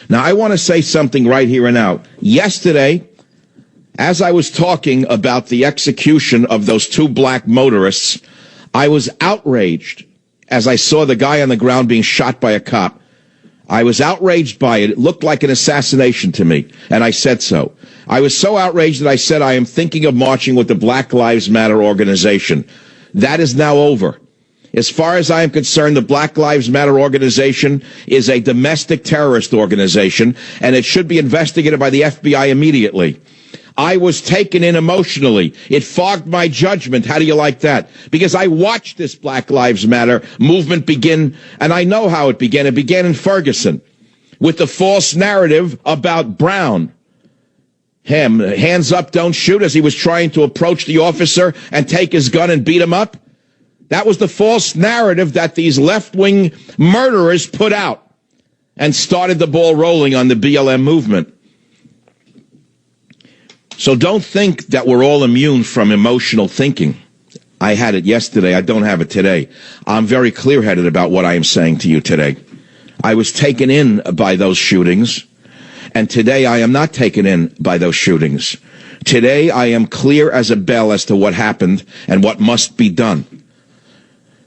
Now, I want to say something right here and now. Yesterday, as I was talking about the execution of those two black motorists, I was outraged as I saw the guy on the ground being shot by a cop. I was outraged by it. It looked like an assassination to me, and I said so. I was so outraged that I said I am thinking of marching with the Black Lives Matter organization. That is now over. As far as I am concerned, the Black Lives Matter organization is a domestic terrorist organization, and it should be investigated by the FBI immediately. I was taken in emotionally. It fogged my judgment. How do you like that? Because I watched this Black Lives Matter movement begin, and I know how it began. It began in Ferguson with the false narrative about Brown. Him, hands up, don't shoot, as he was trying to approach the officer and take his gun and beat him up. That was the false narrative that these left-wing murderers put out and started the ball rolling on the BLM movement. So don't think that we're all immune from emotional thinking. I had it yesterday. I don't have it today. I'm very clear-headed about what I am saying to you today. I was taken in by those shootings, and today I am not taken in by those shootings. Today I am clear as a bell as to what happened and what must be done.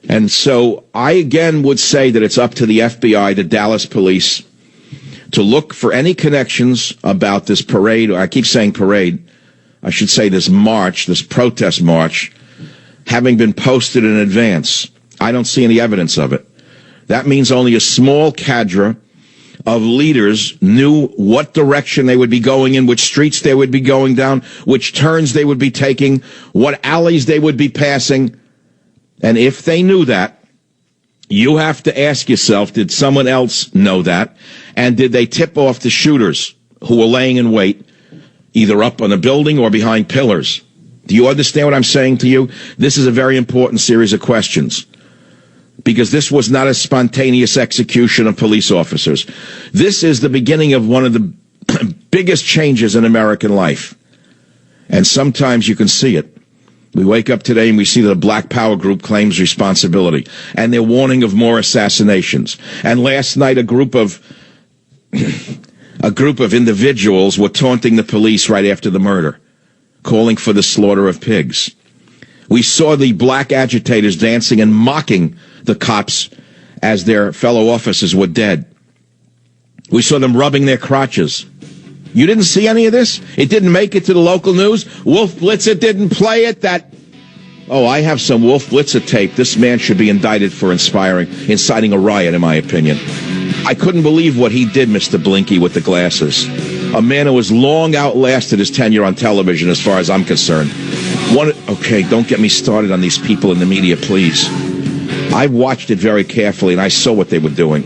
And so I again would say that it's up to the FBI, the Dallas police, to look for any connections about this parade, or I keep saying parade, I should say this march, this protest march, having been posted in advance. I don't see any evidence of it. That means only a small cadre of leaders knew what direction they would be going in, which streets they would be going down, which turns they would be taking, what alleys they would be passing. And if they knew that, you have to ask yourself, did someone else know that? And did they tip off the shooters who were laying in wait, either up on a building or behind pillars? Do you understand what I'm saying to you? This is a very important series of questions, because this was not a spontaneous execution of police officers. This is the beginning of one of the biggest changes in American life. And sometimes you can see it. We wake up today and we see that a Black Power group claims responsibility, and they're warning of more assassinations. And last night, a group of individuals were taunting the police right after the murder, calling for the slaughter of pigs. We saw the black agitators dancing and mocking the cops as their fellow officers were dead. We saw them rubbing their crotches. You didn't see any of this? It didn't make it to the local news? Wolf Blitzer didn't play it? I have some Wolf Blitzer tape. This man should be indicted for inciting a riot, in my opinion. I couldn't believe what he did, Mr. Blinky, with the glasses. A man who has long outlasted his tenure on television, as far as I'm concerned. Okay, don't get me started on these people in the media, please. I watched it very carefully, and I saw what they were doing.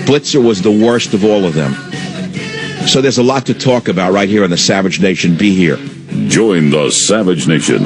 Blitzer was the worst of all of them. So there's a lot to talk about right here on the Savage Nation. Be here. Join the Savage Nation.